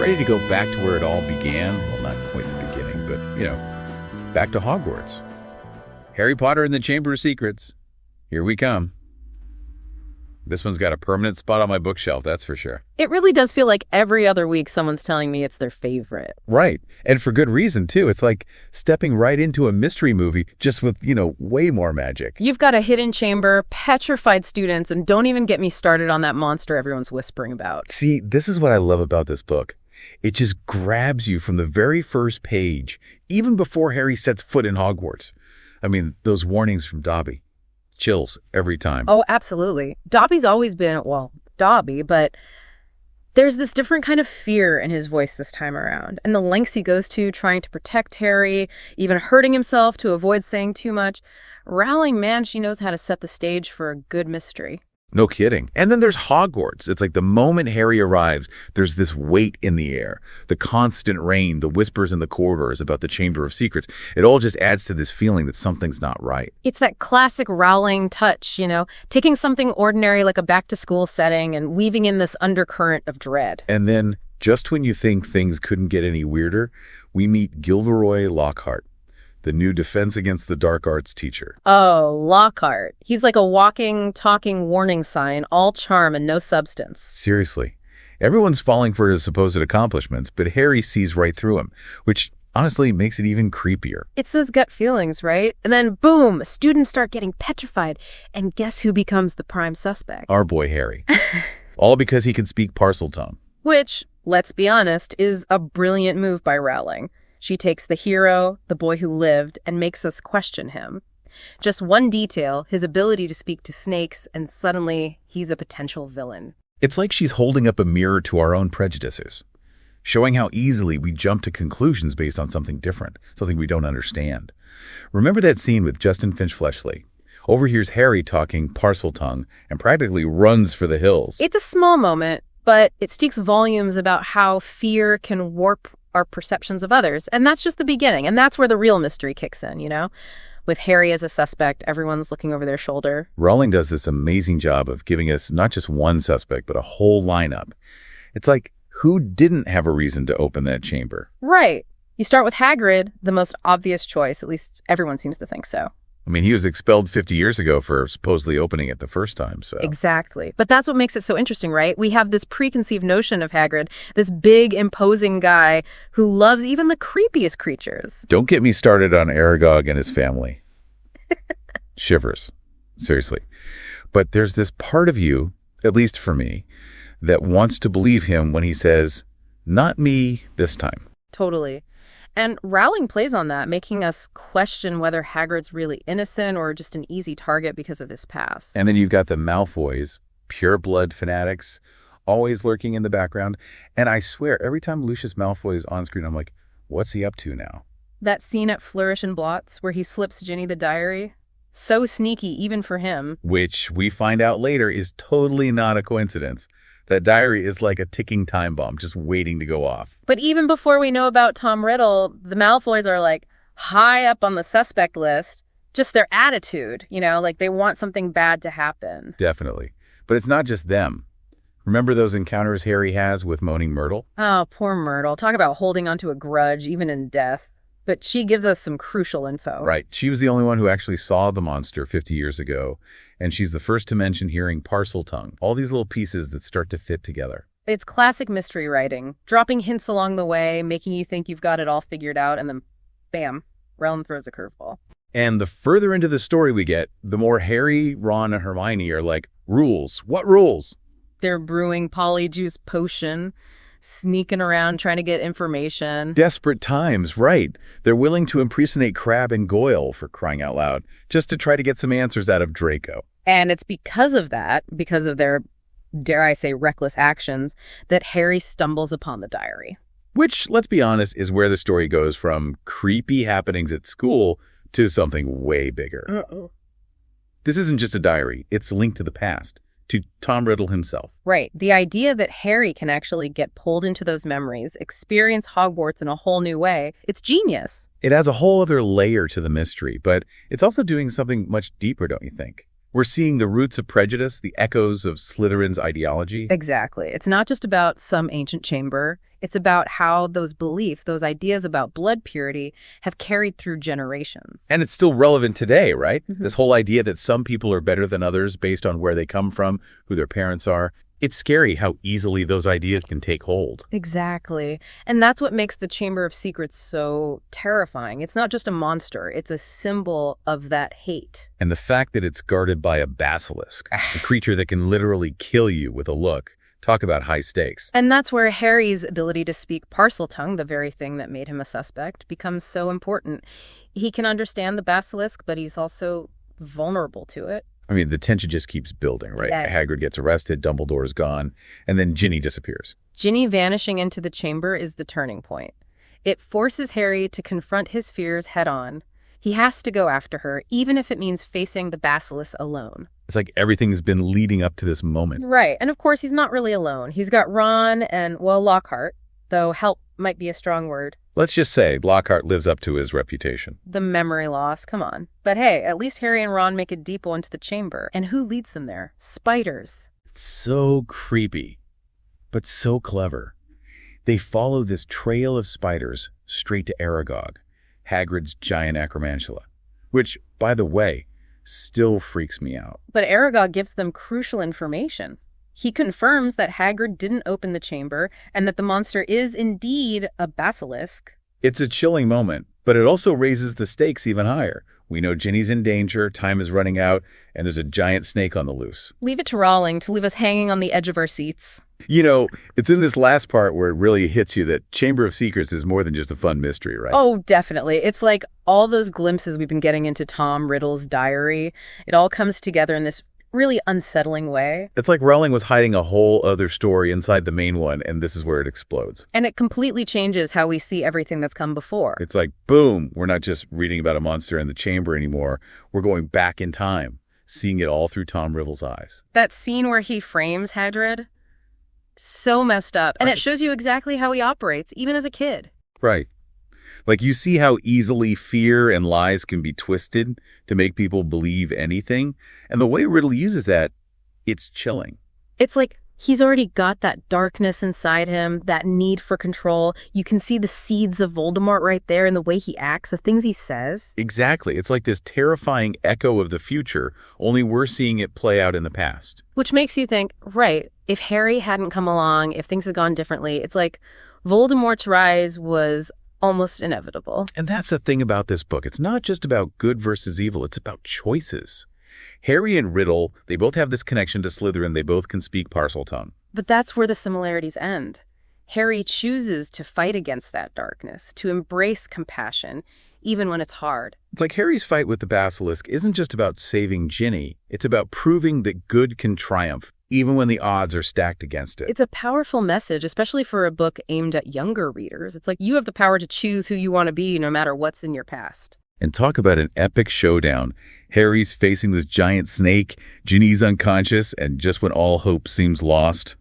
ready to go back to where it all began. Well, not quite the beginning, but, back to Hogwarts. Harry Potter and the Chamber of Secrets. Here we come. This one's got a permanent spot on my bookshelf, that's for sure. It really does feel like every other week someone's telling me it's their favorite. Right. And for good reason, too. It's like stepping right into a mystery movie, just with, way more magic. You've got a hidden chamber, petrified students, and don't even get me started on that monster everyone's whispering about. See, this is what I love about this book. It just grabs you from the very first page, even before Harry sets foot in Hogwarts. I mean, those warnings from Dobby. Chills every time. Oh, absolutely. Dobby's always been, Dobby, but there's this different kind of fear in his voice this time around. And the lengths he goes to trying to protect Harry, even hurting himself to avoid saying too much. Rowling, man, she knows how to set the stage for a good mystery. No kidding. And then there's Hogwarts. It's like the moment Harry arrives, there's this weight in the air. The constant rain, the whispers in the corridors about the Chamber of Secrets. It all just adds to this feeling that something's not right. It's that classic Rowling touch, taking something ordinary like a back-to-school setting and weaving in this undercurrent of dread. And then, just when you think things couldn't get any weirder, we meet Gilderoy Lockhart, the new Defense Against the Dark Arts teacher. Oh, Lockhart. He's like a walking, talking warning sign, all charm and no substance. Seriously. Everyone's falling for his supposed accomplishments, but Harry sees right through him, which honestly makes it even creepier. It's those gut feelings, right? And then, boom, students start getting petrified. And guess who becomes the prime suspect? Our boy Harry. All because he can speak Parseltongue. Which, let's be honest, is a brilliant move by Rowling. She takes the hero, the boy who lived, and makes us question him. Just one detail, his ability to speak to snakes, and suddenly he's a potential villain. It's like she's holding up a mirror to our own prejudices, showing how easily we jump to conclusions based on something different, something we don't understand. Remember that scene with Justin Finch-Fletchley? Overhears Harry talking Parseltongue and practically runs for the hills. It's a small moment, but it speaks volumes about how fear can warp our perceptions of others. And that's just the beginning. And that's where the real mystery kicks in, With Harry as a suspect, everyone's looking over their shoulder. Rowling does this amazing job of giving us not just one suspect, but a whole lineup. It's like, who didn't have a reason to open that chamber? Right. You start with Hagrid, the most obvious choice. At least everyone seems to think so. I mean, he was expelled 50 years ago for supposedly opening it the first time, so... Exactly. But that's what makes it so interesting, right? We have this preconceived notion of Hagrid, this big, imposing guy who loves even the creepiest creatures. Don't get me started on Aragog and his family. Shivers. Seriously. But there's this part of you, at least for me, that wants to believe him when he says, "Not me this time." Totally. And Rowling plays on that, making us question whether Hagrid's really innocent or just an easy target because of his past. And then you've got the Malfoys, pure-blood fanatics, always lurking in the background. And I swear, every time Lucius Malfoy is on screen, I'm like, what's he up to now? That scene at Flourish and Blots where he slips Ginny the diary, so sneaky even for him. Which we find out later is totally not a coincidence. That diary is like a ticking time bomb, just waiting to go off. But even before we know about Tom Riddle, the Malfoys are like high up on the suspect list. Just their attitude, like they want something bad to happen. Definitely. But it's not just them. Remember those encounters Harry has with Moaning Myrtle? Oh, poor Myrtle. Talk about holding onto a grudge, even in death. But she gives us some crucial info. Right. She was the only one who actually saw the monster 50 years ago. And she's the first to mention hearing Parseltongue. All these little pieces that start to fit together. It's classic mystery writing. Dropping hints along the way, making you think you've got it all figured out, and then, bam, Rowling throws a curveball. And the further into the story we get, the more Harry, Ron, and Hermione are like, rules. What rules? They're brewing polyjuice potion, sneaking around trying to get information. Desperate times, right. They're willing to impersonate Crabbe and Goyle, for crying out loud, just to try to get some answers out of Draco. And it's because of that, because of their, dare I say, reckless actions, that Harry stumbles upon the diary. Which, let's be honest, is where the story goes from creepy happenings at school to something way bigger. Uh-oh. This isn't just a diary. It's linked to the past, to Tom Riddle himself. Right. The idea that Harry can actually get pulled into those memories, experience Hogwarts in a whole new way, it's genius. It adds a whole other layer to the mystery, but it's also doing something much deeper, don't you think? We're seeing the roots of prejudice, the echoes of Slytherin's ideology. Exactly. It's not just about some ancient chamber. It's about how those beliefs, those ideas about blood purity have carried through generations. And it's still relevant today, right? Mm-hmm. This whole idea that some people are better than others based on where they come from, who their parents are. It's scary how easily those ideas can take hold. Exactly. And that's what makes the Chamber of Secrets so terrifying. It's not just a monster. It's a symbol of that hate. And the fact that it's guarded by a basilisk, a creature that can literally kill you with a look. Talk about high stakes. And that's where Harry's ability to speak Parseltongue, the very thing that made him a suspect, becomes so important. He can understand the basilisk, but he's also vulnerable to it. I mean, the tension just keeps building, right? Yeah. Hagrid gets arrested, Dumbledore's gone, and then Ginny disappears. Ginny vanishing into the chamber is the turning point. It forces Harry to confront his fears head-on. He has to go after her, even if it means facing the basilisk alone. It's like everything's been leading up to this moment. Right, and of course he's not really alone. He's got Ron and, well, Lockhart, though help might be a strong word. Let's just say Lockhart lives up to his reputation. The memory loss, come on. But hey, at least Harry and Ron make it deep into the chamber. And who leads them there? Spiders. It's so creepy, but so clever. They follow this trail of spiders straight to Aragog, Hagrid's giant acromantula, which, by the way, still freaks me out. But Aragog gives them crucial information. He confirms that Hagrid didn't open the chamber and that the monster is indeed a basilisk. It's a chilling moment, but it also raises the stakes even higher. We know Ginny's in danger, time is running out, and there's a giant snake on the loose. Leave it to Rowling to leave us hanging on the edge of our seats. You know, it's in this last part where it really hits you that Chamber of Secrets is more than just a fun mystery, right? Oh, definitely. It's like all those glimpses we've been getting into Tom Riddle's diary. It all comes together in this really unsettling way. It's like Rowling was hiding a whole other story inside the main one, and this is where it explodes. And it completely changes how we see everything that's come before. It's like, boom, we're not just reading about a monster in the chamber anymore. We're going back in time, seeing it all through Tom Riddle's eyes. That scene where he frames Hagrid, so messed up. And it shows you exactly how he operates, even as a kid. Right. Like, you see how easily fear and lies can be twisted to make people believe anything. And the way Riddle uses that, it's chilling. It's like he's already got that darkness inside him, that need for control. You can see the seeds of Voldemort right there in the way he acts, the things he says. Exactly. It's like this terrifying echo of the future, only we're seeing it play out in the past. Which makes you think, right, if Harry hadn't come along, if things had gone differently, it's like Voldemort's rise was almost inevitable. And that's the thing about this book. It's not just about good versus evil. It's about choices. Harry and Riddle, they both have this connection to Slytherin. They both can speak Parseltongue. But that's where the similarities end. Harry chooses to fight against that darkness, to embrace compassion, even when it's hard. It's like Harry's fight with the basilisk isn't just about saving Ginny. It's about proving that good can triumph, even when the odds are stacked against it. It's a powerful message, especially for a book aimed at younger readers. It's like you have the power to choose who you want to be no matter what's in your past. And talk about an epic showdown. Harry's facing this giant snake, Ginny's unconscious, and just when all hope seems lost,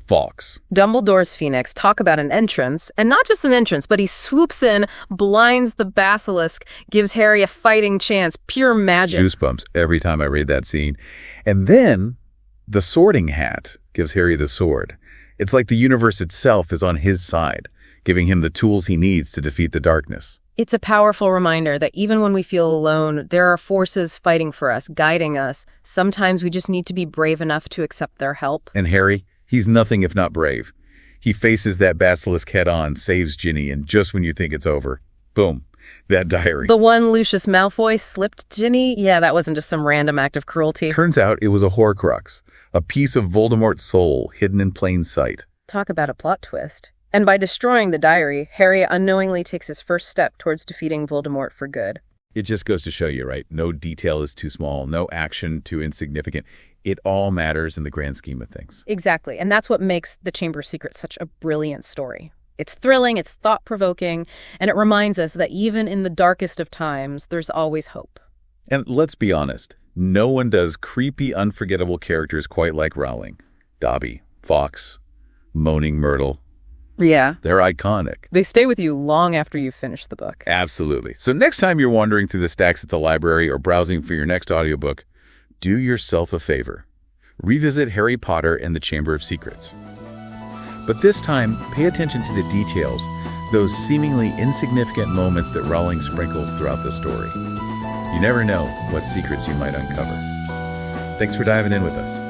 Fawkes. Dumbledore's Phoenix, talk about an entrance. And not just an entrance, but he swoops in, blinds the basilisk, gives Harry a fighting chance. Pure magic. Goosebumps every time I read that scene. And then the Sorting Hat gives Harry the sword. It's like the universe itself is on his side, giving him the tools he needs to defeat the darkness. It's a powerful reminder that even when we feel alone, there are forces fighting for us, guiding us. Sometimes we just need to be brave enough to accept their help. And Harry, he's nothing if not brave. He faces that basilisk head-on, saves Ginny, and just when you think it's over, boom, that diary. The one Lucius Malfoy slipped Ginny? Yeah, that wasn't just some random act of cruelty. Turns out it was a Horcrux, a piece of Voldemort's soul hidden in plain sight. Talk about a plot twist. And by destroying the diary, Harry unknowingly takes his first step towards defeating Voldemort for good. It just goes to show you, right? No detail is too small, no action too insignificant. It all matters in the grand scheme of things. Exactly. And that's what makes The Chamber of Secrets such a brilliant story. It's thrilling, it's thought-provoking, and it reminds us that even in the darkest of times, there's always hope. And let's be honest, no one does creepy, unforgettable characters quite like Rowling. Dobby, Fawkes, Moaning Myrtle. Yeah. They're iconic. They stay with you long after you've finished the book. Absolutely. So next time you're wandering through the stacks at the library or browsing for your next audiobook, do yourself a favor. Revisit Harry Potter and the Chamber of Secrets. But this time, pay attention to the details, those seemingly insignificant moments that Rowling sprinkles throughout the story. You never know what secrets you might uncover. Thanks for diving in with us.